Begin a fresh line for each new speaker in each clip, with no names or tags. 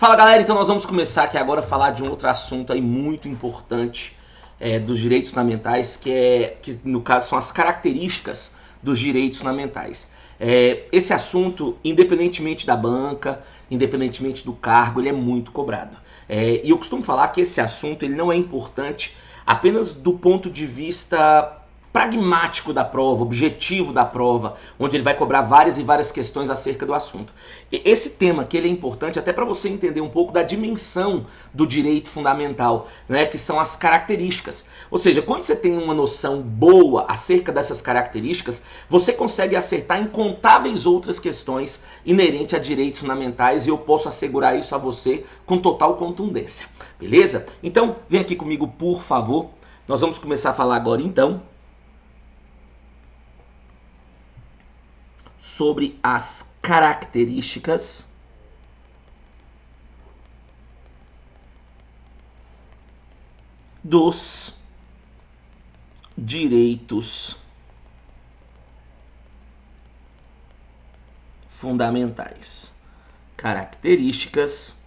Fala galera, então nós vamos começar aqui agora a falar de um outro assunto aí muito importante dos direitos fundamentais, que no caso são as características dos direitos fundamentais. Esse assunto, independentemente da banca, independentemente do cargo, ele é muito cobrado. E eu costumo falar que esse assunto ele não é importante apenas do ponto de vista pragmático da prova, objetivo da prova, onde ele vai cobrar várias e várias questões acerca do assunto. Esse tema aqui ele é importante até para você entender um pouco da dimensão do direito fundamental, né, que são as características. Ou seja, quando você tem uma noção boa acerca dessas características, você consegue acertar incontáveis outras questões inerentes a direitos fundamentais, e eu posso assegurar isso a você com total contundência. Beleza? Então, vem aqui comigo, por favor. Nós vamos começar a falar agora, então, sobre as características dos direitos fundamentais. Características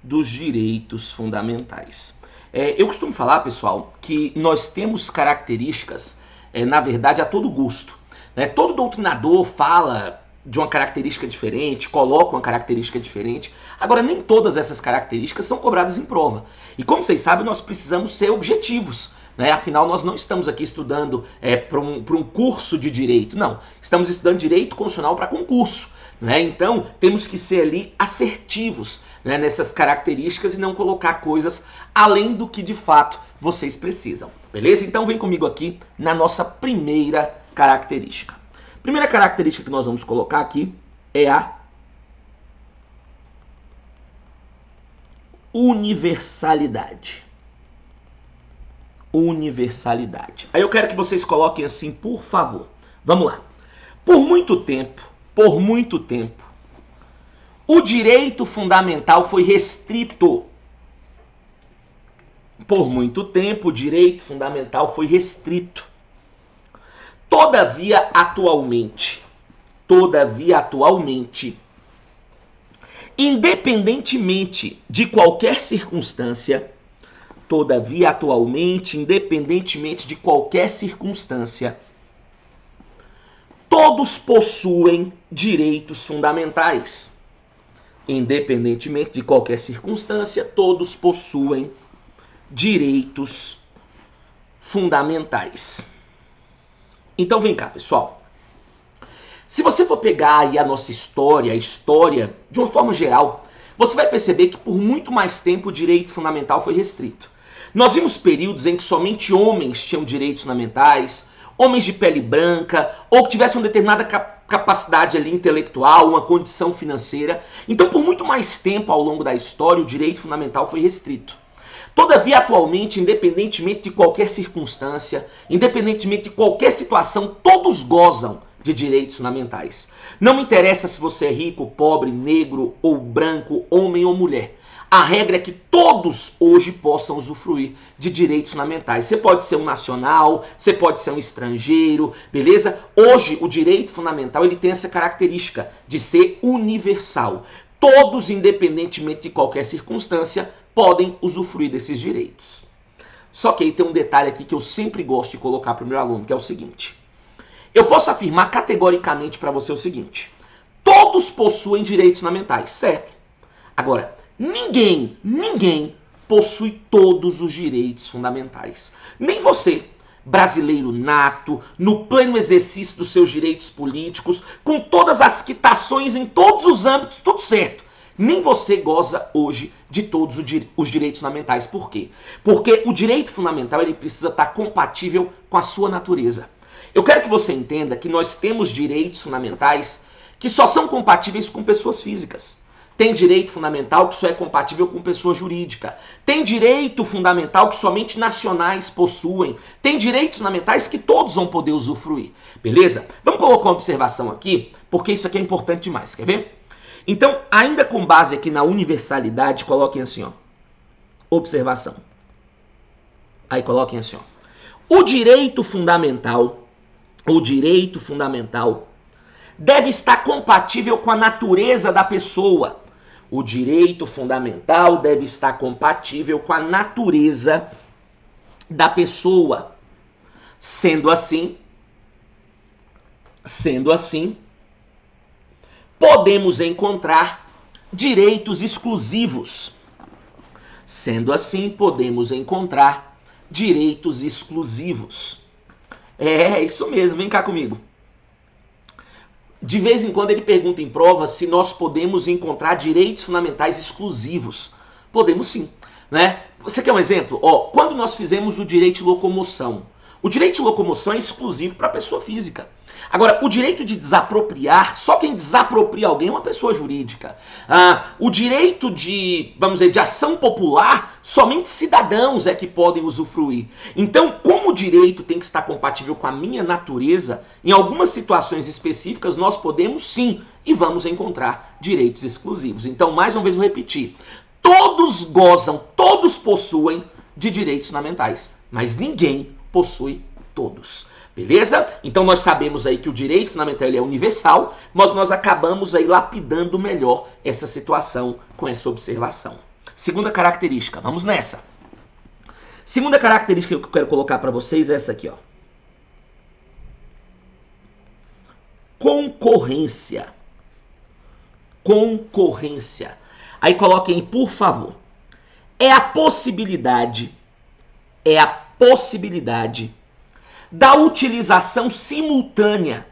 dos direitos fundamentais. Eu costumo falar, pessoal, que nós temos características, na verdade, a todo gosto. Todo doutrinador fala de uma característica diferente, coloca uma característica diferente. Agora, nem todas essas características são cobradas em prova. E como vocês sabem, nós precisamos ser objetivos. Afinal, nós não estamos aqui estudando para um curso de direito. Não, estamos estudando direito constitucional para concurso. Então, temos que ser ali assertivos nessas características e não colocar coisas além do que de fato vocês precisam. Beleza? Então, vem comigo aqui na nossa primeira característica. A primeira característica que nós vamos colocar aqui é a universalidade. Universalidade. Aí eu quero que vocês coloquem assim, por favor. Vamos lá. Por muito tempo, o direito fundamental foi restrito. Por muito tempo, o direito fundamental foi restrito. Todavia, atualmente, independentemente de qualquer circunstância, todos possuem direitos fundamentais. Independentemente de qualquer circunstância, todos possuem direitos fundamentais. Então vem cá, pessoal. Se você for pegar aí a nossa história, a história de uma forma geral, você vai perceber que por muito mais tempo o direito fundamental foi restrito. Nós vimos períodos em que somente homens tinham direitos fundamentais, homens de pele branca, ou que tivessem uma determinada capacidade ali intelectual, uma condição financeira. Então, por muito mais tempo ao longo da história, o direito fundamental foi restrito. Todavia, atualmente, independentemente de qualquer circunstância, independentemente de qualquer situação, todos gozam de direitos fundamentais. Não me interessa se você é rico, pobre, negro ou branco, homem ou mulher. A regra é que todos hoje possam usufruir de direitos fundamentais. Você pode ser um nacional, você pode ser um estrangeiro, beleza? Hoje, o direito fundamental ele tem essa característica de ser universal. Todos, independentemente de qualquer circunstância, podem usufruir desses direitos. Só que aí tem um detalhe aqui que eu sempre gosto de colocar para o meu aluno, que é o seguinte. Eu posso afirmar categoricamente para você o seguinte. Todos possuem direitos fundamentais, certo? Agora, ninguém possui todos os direitos fundamentais. Nem você, brasileiro nato, no pleno exercício dos seus direitos políticos, com todas as quitações em todos os âmbitos, tudo certo. Nem você goza hoje de todos os direitos fundamentais. Por quê? Porque o direito fundamental ele precisa estar compatível com a sua natureza. Eu quero que você entenda que nós temos direitos fundamentais que só são compatíveis com pessoas físicas. Tem direito fundamental que só é compatível com pessoa jurídica. Tem direito fundamental que somente nacionais possuem. Tem direitos fundamentais que todos vão poder usufruir. Beleza? Vamos colocar uma observação aqui, porque isso aqui é importante demais. Quer ver? Então, ainda com base aqui na universalidade, coloquem assim, ó. Observação. Aí coloquem assim, ó. O direito fundamental deve estar compatível com a natureza da pessoa. O direito fundamental deve estar compatível com a natureza da pessoa. Sendo assim, podemos encontrar direitos exclusivos. Sendo assim, podemos encontrar direitos exclusivos. É isso mesmo, vem cá comigo. De vez em quando ele pergunta em prova se nós podemos encontrar direitos fundamentais exclusivos. Podemos sim, né? Você quer um exemplo? Ó, quando nós fizemos o direito de locomoção, o direito de locomoção é exclusivo para a pessoa física. Agora, o direito de desapropriar, só quem desapropria alguém é uma pessoa jurídica. O direito de, vamos dizer, de ação popular, somente cidadãos é que podem usufruir. Então, como o direito tem que estar compatível com a minha natureza, em algumas situações específicas nós podemos sim e vamos encontrar direitos exclusivos. Então, mais uma vez vou repetir. Todos gozam, todos possuem de direitos fundamentais, mas ninguém possui todos. Beleza? Então nós sabemos aí que o direito fundamental ele é universal, mas nós acabamos aí lapidando melhor essa situação com essa observação. Segunda característica, vamos nessa. Segunda característica que eu quero colocar para vocês é essa aqui, ó. Concorrência. Concorrência. Aí coloquem, por favor. É a possibilidade da utilização simultânea.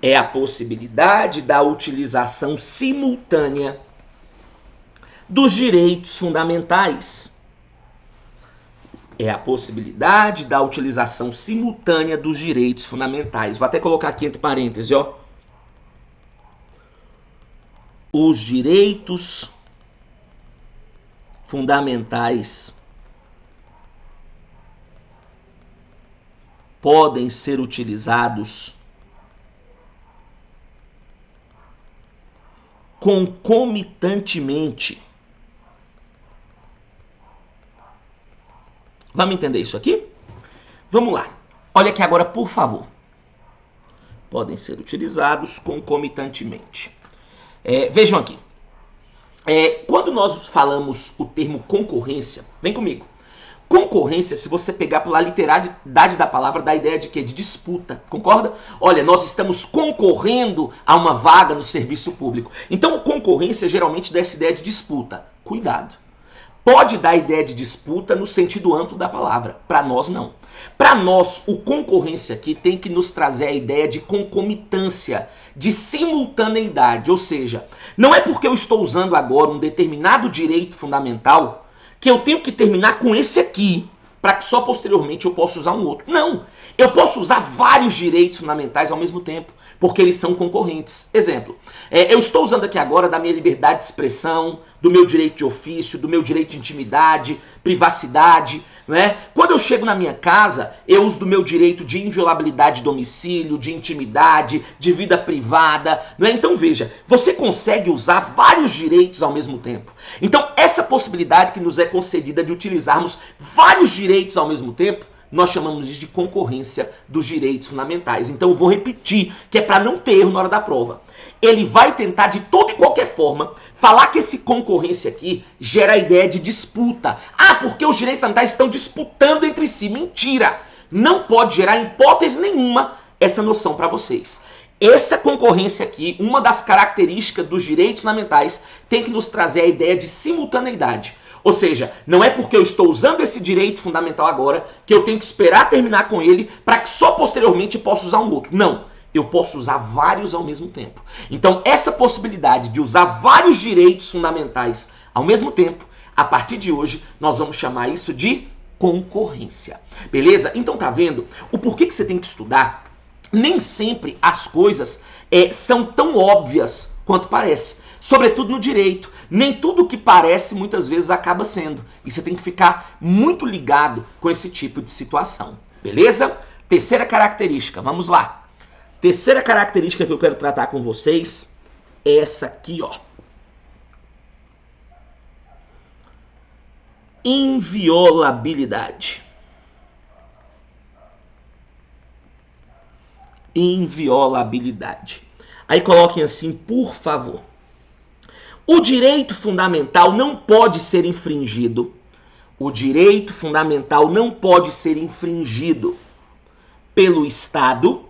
É a possibilidade da utilização simultânea dos direitos fundamentais. É a possibilidade da utilização simultânea dos direitos fundamentais. Vou até colocar aqui entre parênteses, ó. Os direitos fundamentais podem ser utilizados concomitantemente. Vamos entender isso aqui? Vamos lá. Olha aqui agora, por favor. Podem ser utilizados concomitantemente. Vejam aqui. Quando nós falamos o termo concorrência, vem comigo. Concorrência, se você pegar pela literalidade da palavra, dá a ideia de quê? De disputa, concorda? Olha, nós estamos concorrendo a uma vaga no serviço público. Então, concorrência geralmente dá essa ideia de disputa. Cuidado. Pode dar a ideia de disputa no sentido amplo da palavra. Para nós, não. Para nós, o concorrência aqui tem que nos trazer a ideia de concomitância, de simultaneidade. Ou seja, não é porque eu estou usando agora um determinado direito fundamental que eu tenho que terminar com esse aqui, para que só posteriormente eu possa usar um outro. Não, eu posso usar vários direitos fundamentais ao mesmo tempo, porque eles são concorrentes. Exemplo, eu estou usando aqui agora da minha liberdade de expressão, do meu direito de ofício, do meu direito de intimidade, privacidade, né? Quando eu chego na minha casa, eu uso do meu direito de inviolabilidade de domicílio, de intimidade, de vida privada, né? Então veja, você consegue usar vários direitos ao mesmo tempo. Então essa possibilidade que nos é concedida de utilizarmos vários direitos ao mesmo tempo, nós chamamos isso de concorrência dos direitos fundamentais. Então eu vou repetir, que é para não ter erro na hora da prova. Ele vai tentar de toda e qualquer forma falar que esse concorrência aqui gera a ideia de disputa. Porque os direitos fundamentais estão disputando entre si. Mentira! Não pode gerar em hipótese nenhuma essa noção para vocês. Essa concorrência aqui, uma das características dos direitos fundamentais, tem que nos trazer a ideia de simultaneidade. Ou seja, não é porque eu estou usando esse direito fundamental agora que eu tenho que esperar terminar com ele para que só posteriormente eu possa usar um outro. Não, eu posso usar vários ao mesmo tempo. Então, essa possibilidade de usar vários direitos fundamentais ao mesmo tempo, a partir de hoje, nós vamos chamar isso de concorrência. Beleza? Então, tá vendo o porquê que você tem que estudar? Nem sempre as coisas são tão óbvias quanto parece. Sobretudo no direito. Nem tudo que parece muitas vezes acaba sendo. E você tem que ficar muito ligado com esse tipo de situação. Beleza? Terceira característica, vamos lá. Terceira característica que eu quero tratar com vocês é essa aqui, ó. Inviolabilidade. Inviolabilidade. Aí coloquem assim, por favor. O direito fundamental não pode ser infringido. O direito fundamental não pode ser infringido pelo Estado.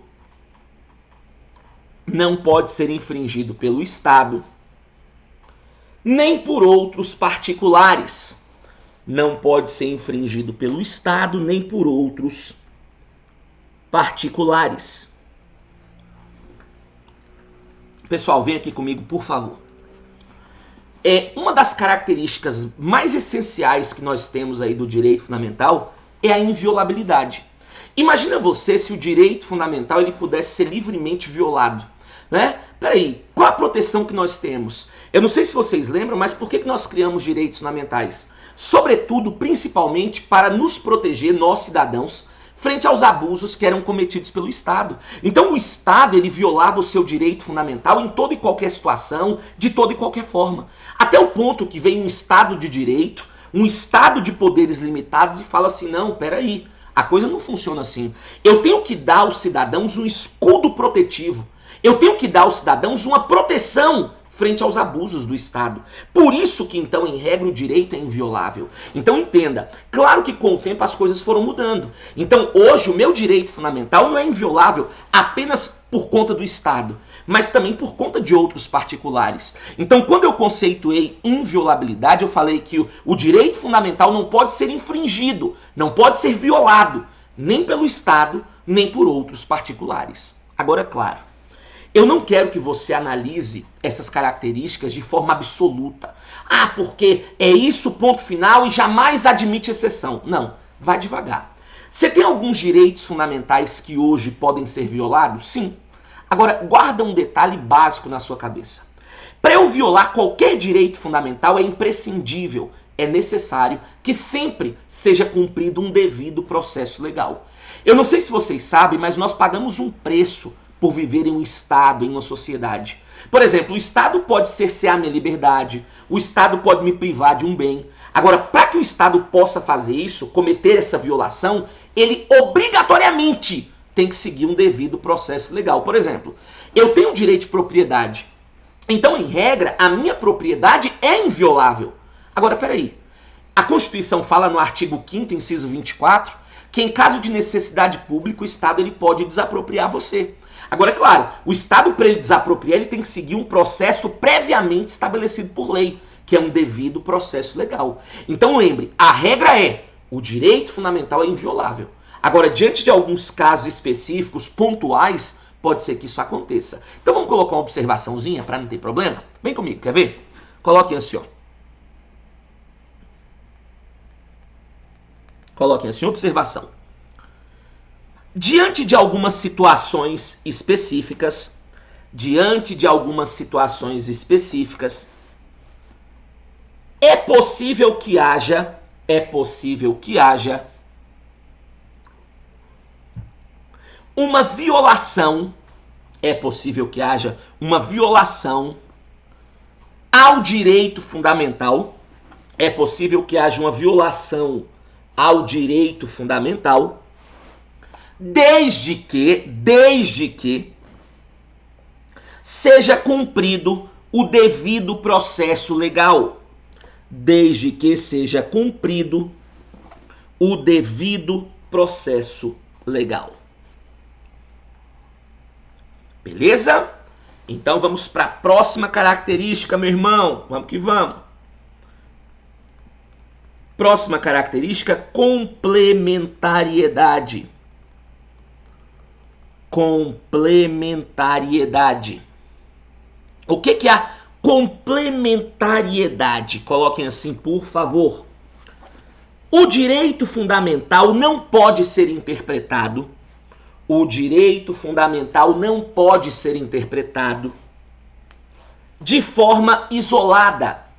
Não pode ser infringido pelo Estado, nem por outros particulares. Não pode ser infringido pelo Estado, nem por outros particulares. Pessoal, vem aqui comigo, por favor. Uma das características mais essenciais que nós temos aí do direito fundamental é a inviolabilidade. Imagina você se o direito fundamental ele pudesse ser livremente violado, né? Peraí, qual a proteção que nós temos? Eu não sei se vocês lembram, mas por que nós criamos direitos fundamentais? Sobretudo, principalmente, para nos proteger, nós cidadãos, frente aos abusos que eram cometidos pelo Estado. Então o Estado ele violava o seu direito fundamental em toda e qualquer situação, de toda e qualquer forma. Até o ponto que vem um Estado de direito, um Estado de poderes limitados e fala assim, não, peraí, a coisa não funciona assim. Eu tenho que dar aos cidadãos um escudo protetivo. Eu tenho que dar aos cidadãos uma proteção frente aos abusos do Estado. Por isso que, então, em regra, o direito é inviolável. Então, entenda, claro que com o tempo as coisas foram mudando. Então, hoje, o meu direito fundamental não é inviolável apenas por conta do Estado, mas também por conta de outros particulares. Então, quando eu conceituei inviolabilidade, eu falei que o direito fundamental não pode ser infringido, não pode ser violado, nem pelo Estado, nem por outros particulares. Agora, claro, eu não quero que você analise essas características de forma absoluta. Ah, porque é isso, ponto final, e jamais admite exceção. Não, vai devagar. Você tem alguns direitos fundamentais que hoje podem ser violados? Sim. Agora, guarda um detalhe básico na sua cabeça. Para eu violar qualquer direito fundamental é imprescindível, é necessário que sempre seja cumprido um devido processo legal. Eu não sei se vocês sabem, mas nós pagamos um preço por viver em um Estado, em uma sociedade. Por exemplo, o Estado pode cercear minha liberdade, o Estado pode me privar de um bem. Agora, para que o Estado possa fazer isso, cometer essa violação, ele obrigatoriamente tem que seguir um devido processo legal. Por exemplo, eu tenho direito de propriedade. Então, em regra, a minha propriedade é inviolável. Agora, peraí. A Constituição fala no artigo 5º, inciso 24, que em caso de necessidade pública, o Estado ele pode desapropriar você. Agora, é claro, o Estado, para ele desapropriar, ele tem que seguir um processo previamente estabelecido por lei, que é um devido processo legal. Então, lembre, a regra é, o direito fundamental é inviolável. Agora, diante de alguns casos específicos, pontuais, pode ser que isso aconteça. Então, vamos colocar uma observaçãozinha para não ter problema? Vem comigo, quer ver? Coloquem assim, ó. Coloquem assim, observação. Diante de algumas situações específicas, é possível que haja uma violação, ao direito fundamental, desde que seja cumprido o devido processo legal. Desde que seja cumprido o devido processo legal. Beleza? Então vamos para a próxima característica, meu irmão. Vamos que vamos. Próxima característica, complementariedade. Complementariedade. O que é a complementariedade? Coloquem assim, por favor. O direito fundamental não pode ser interpretado. De forma isolada.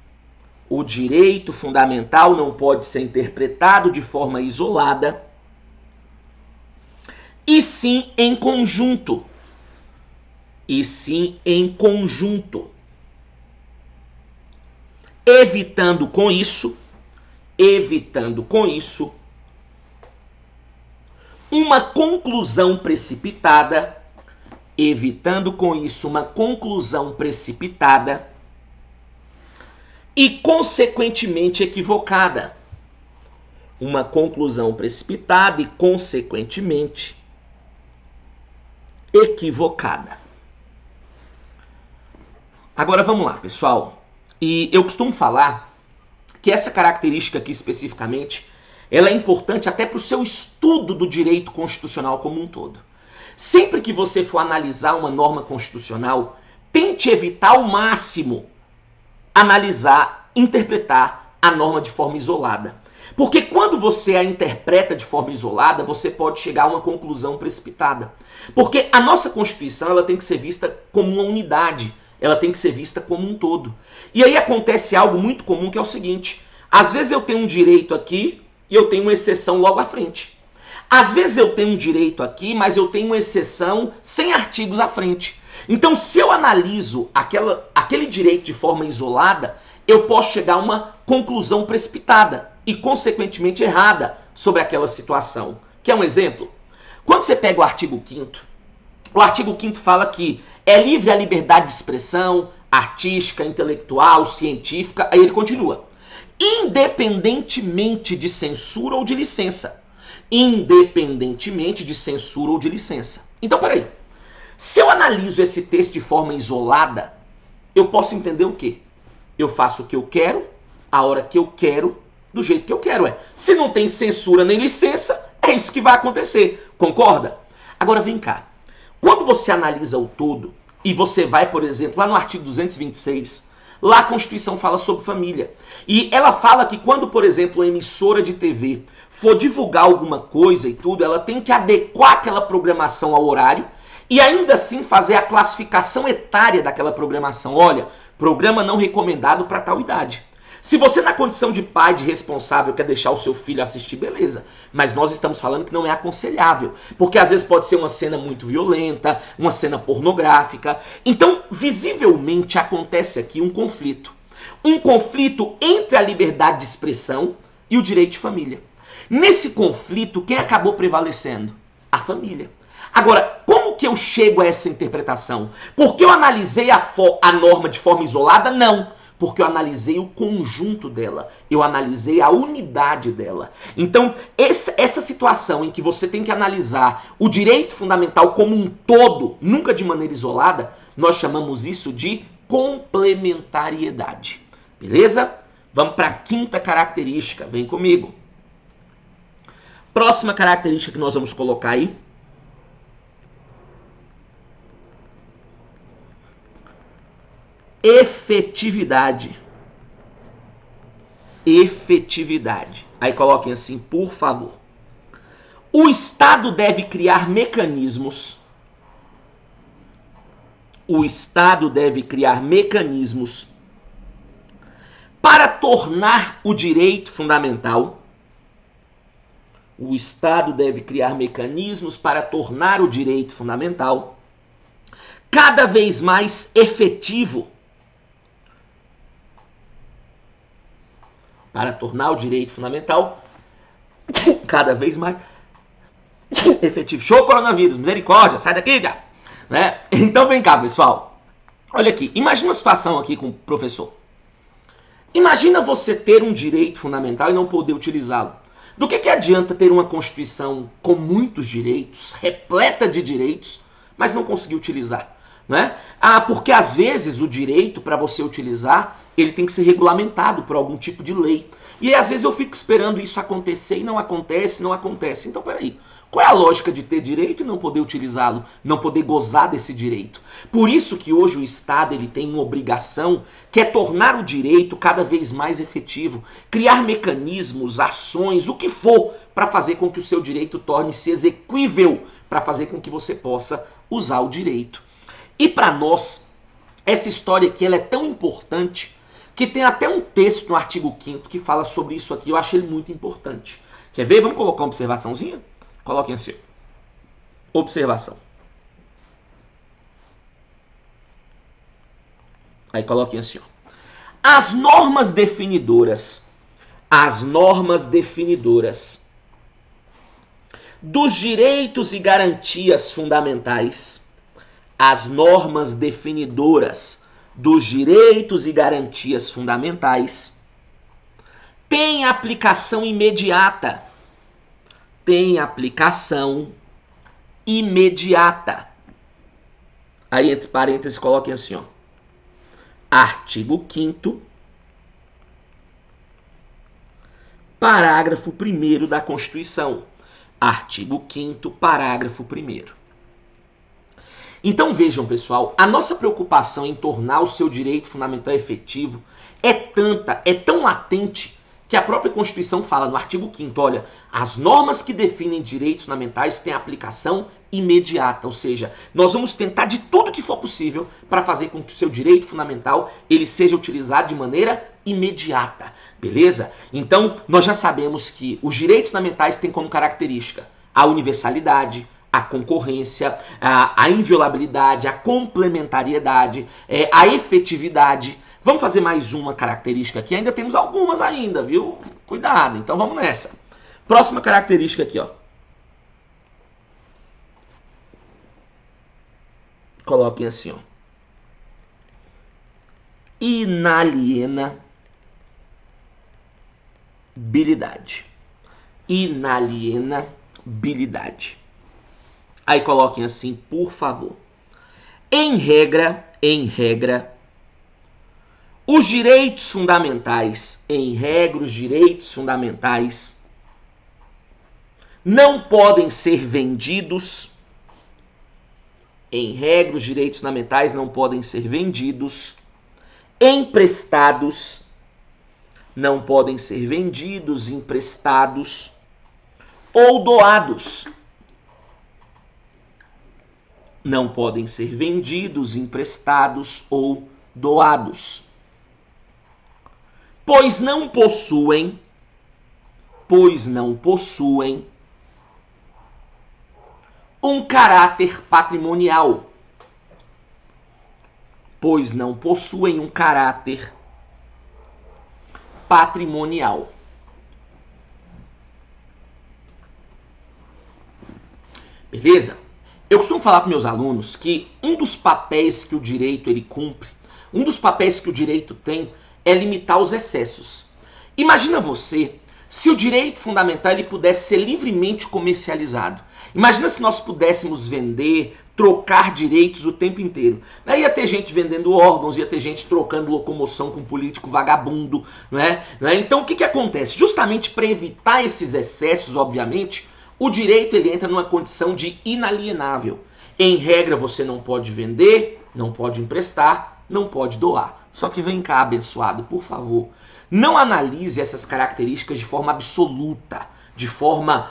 O direito fundamental não pode ser interpretado de forma isolada. E sim em conjunto. Evitando com isso uma conclusão precipitada, e, consequentemente, equivocada. Uma conclusão precipitada e, consequentemente, equivocada. Agora vamos lá, pessoal. E eu costumo falar que essa característica aqui especificamente, ela é importante até para o seu estudo do direito constitucional como um todo. Sempre que você for analisar uma norma constitucional, tente evitar ao máximo analisar, interpretar a norma de forma isolada. Porque quando você a interpreta de forma isolada, você pode chegar a uma conclusão precipitada. Porque a nossa Constituição ela tem que ser vista como uma unidade, ela tem que ser vista como um todo. E aí acontece algo muito comum que é o seguinte, às vezes eu tenho um direito aqui e eu tenho uma exceção logo à frente. Às vezes eu tenho um direito aqui, mas eu tenho uma exceção sem artigos à frente. Então, se eu analiso aquele direito de forma isolada, eu posso chegar a uma conclusão precipitada e, consequentemente, errada sobre aquela situação. Quer um exemplo? Quando você pega o artigo 5º, o artigo 5º fala que é livre a liberdade de expressão, artística, intelectual, científica, aí ele continua. Independentemente de censura ou de licença. Independentemente de censura ou de licença. Então, peraí. Se eu analiso esse texto de forma isolada, eu posso entender o quê? Eu faço o que eu quero, a hora que eu quero, do jeito que eu quero. Se não tem censura nem licença, é isso que vai acontecer. Concorda? Agora vem cá. Quando você analisa o todo, e você vai, por exemplo, lá no artigo 226, lá a Constituição fala sobre família. E ela fala que quando, por exemplo, a emissora de TV for divulgar alguma coisa e tudo, ela tem que adequar aquela programação ao horário e ainda assim fazer a classificação etária daquela programação. Olha, programa não recomendado para tal idade. Se você na condição de pai, de responsável, quer deixar o seu filho assistir, beleza. Mas nós estamos falando que não é aconselhável. Porque às vezes pode ser uma cena muito violenta, uma cena pornográfica. Então, visivelmente acontece aqui um conflito. Um conflito entre a liberdade de expressão e o direito de família. Nesse conflito, quem acabou prevalecendo? A família. Agora, como que eu chego a essa interpretação? Porque eu analisei a norma de forma isolada? Não. Porque eu analisei o conjunto dela, eu analisei a unidade dela. Então, essa situação em que você tem que analisar o direito fundamental como um todo, nunca de maneira isolada, nós chamamos isso de complementariedade. Beleza? Vamos para a quinta característica, vem comigo. Próxima característica que nós vamos colocar aí. Efetividade. Efetividade. Aí coloquem assim, por favor. O Estado deve criar mecanismos. O Estado deve criar mecanismos para tornar o direito fundamental. O Estado deve criar mecanismos para tornar o direito fundamental cada vez mais efetivo. Para tornar o direito fundamental cada vez mais efetivo. Show, coronavírus, misericórdia, sai daqui, cara. Né? Então vem cá, pessoal. Olha aqui, imagina uma situação aqui com o professor. Imagina você ter um direito fundamental e não poder utilizá-lo. Do que adianta ter uma Constituição com muitos direitos, repleta de direitos, mas não conseguir utilizar? Né? Porque às vezes o direito para você utilizar, ele tem que ser regulamentado por algum tipo de lei. E às vezes eu fico esperando isso acontecer e não acontece, não acontece. Então peraí, qual é a lógica de ter direito e não poder utilizá-lo, não poder gozar desse direito? Por isso que hoje o Estado ele tem uma obrigação que é tornar o direito cada vez mais efetivo, criar mecanismos, ações, o que for, para fazer com que o seu direito torne-se exequível, para fazer com que você possa usar o direito. E para nós, essa história aqui ela é tão importante que tem até um texto no artigo 5º que fala sobre isso aqui. Eu acho ele muito importante. Quer ver? Vamos colocar uma observaçãozinha? Coloquem assim. Observação. Aí coloquem assim. As normas definidoras dos direitos e garantias fundamentais, as normas definidoras dos direitos e garantias fundamentais tem aplicação imediata. Tem aplicação imediata. Aí, entre parênteses, coloquem assim, ó. Artigo 5º, parágrafo 1º da Constituição. Artigo 5º, parágrafo 1º. Então vejam, pessoal, a nossa preocupação em tornar o seu direito fundamental efetivo é tanta, é tão latente, que a própria Constituição fala no artigo 5º, olha, as normas que definem direitos fundamentais têm aplicação imediata, ou seja, nós vamos tentar de tudo que for possível para fazer com que o seu direito fundamental ele seja utilizado de maneira imediata, beleza? Então, nós já sabemos que os direitos fundamentais têm como característica a universalidade, a concorrência, a inviolabilidade, a complementariedade, a efetividade. Vamos fazer mais uma característica aqui, ainda temos algumas ainda, viu? Cuidado, então vamos nessa. Próxima característica aqui, ó. Coloquem assim, ó. Inalienabilidade. Inalienabilidade. Aí coloquem assim, por favor. Em regra, os direitos fundamentais, os direitos fundamentais não podem ser vendidos. Em regra, os direitos fundamentais não podem ser vendidos, emprestados, não podem ser vendidos, emprestados ou doados. Não podem ser vendidos, emprestados ou doados. Pois não possuem um caráter patrimonial. Pois não possuem um caráter patrimonial. Beleza? Eu costumo falar para meus alunos que um dos papéis que o direito ele cumpre, um dos papéis que o direito tem é limitar os excessos. Imagina você se o direito fundamental ele pudesse ser livremente comercializado. Imagina se nós pudéssemos vender, trocar direitos o tempo inteiro. Ia ter gente vendendo órgãos, ia ter gente trocando locomoção com político vagabundo, não é? Então o que acontece? Justamente para evitar esses excessos, obviamente, o direito ele entra numa condição de inalienável. Em regra, você não pode vender, não pode emprestar, não pode doar. Só que vem cá, abençoado, por favor, não analise essas características de forma absoluta, de forma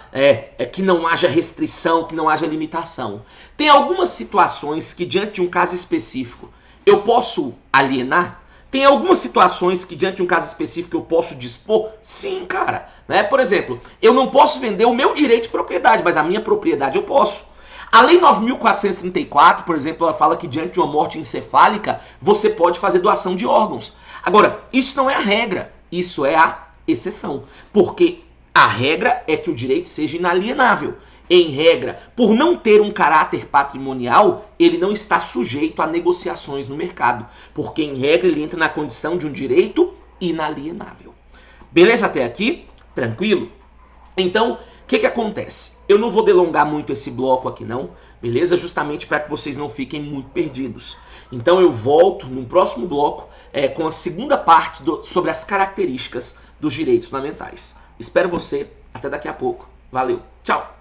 que não haja restrição, que não haja limitação. Tem algumas situações que, diante de um caso específico, eu posso alienar? Tem algumas situações que, diante de um caso específico, eu posso dispor? Sim, cara. Por exemplo, eu não posso vender o meu direito de propriedade, mas a minha propriedade eu posso. A Lei 9.434, por exemplo, ela fala que diante de uma morte encefálica, você pode fazer doação de órgãos. Agora, isso não é a regra, isso é a exceção. Porque a regra é que o direito seja inalienável. Em regra, por não ter um caráter patrimonial, ele não está sujeito a negociações no mercado. Porque, em regra, ele entra na condição de um direito inalienável. Beleza até aqui? Tranquilo? Então, o que acontece? Eu não vou delongar muito esse bloco aqui não, beleza? Justamente para que vocês não fiquem muito perdidos. Então eu volto no próximo bloco com a segunda parte sobre as características dos direitos fundamentais. Espero você, até daqui a pouco. Valeu, tchau!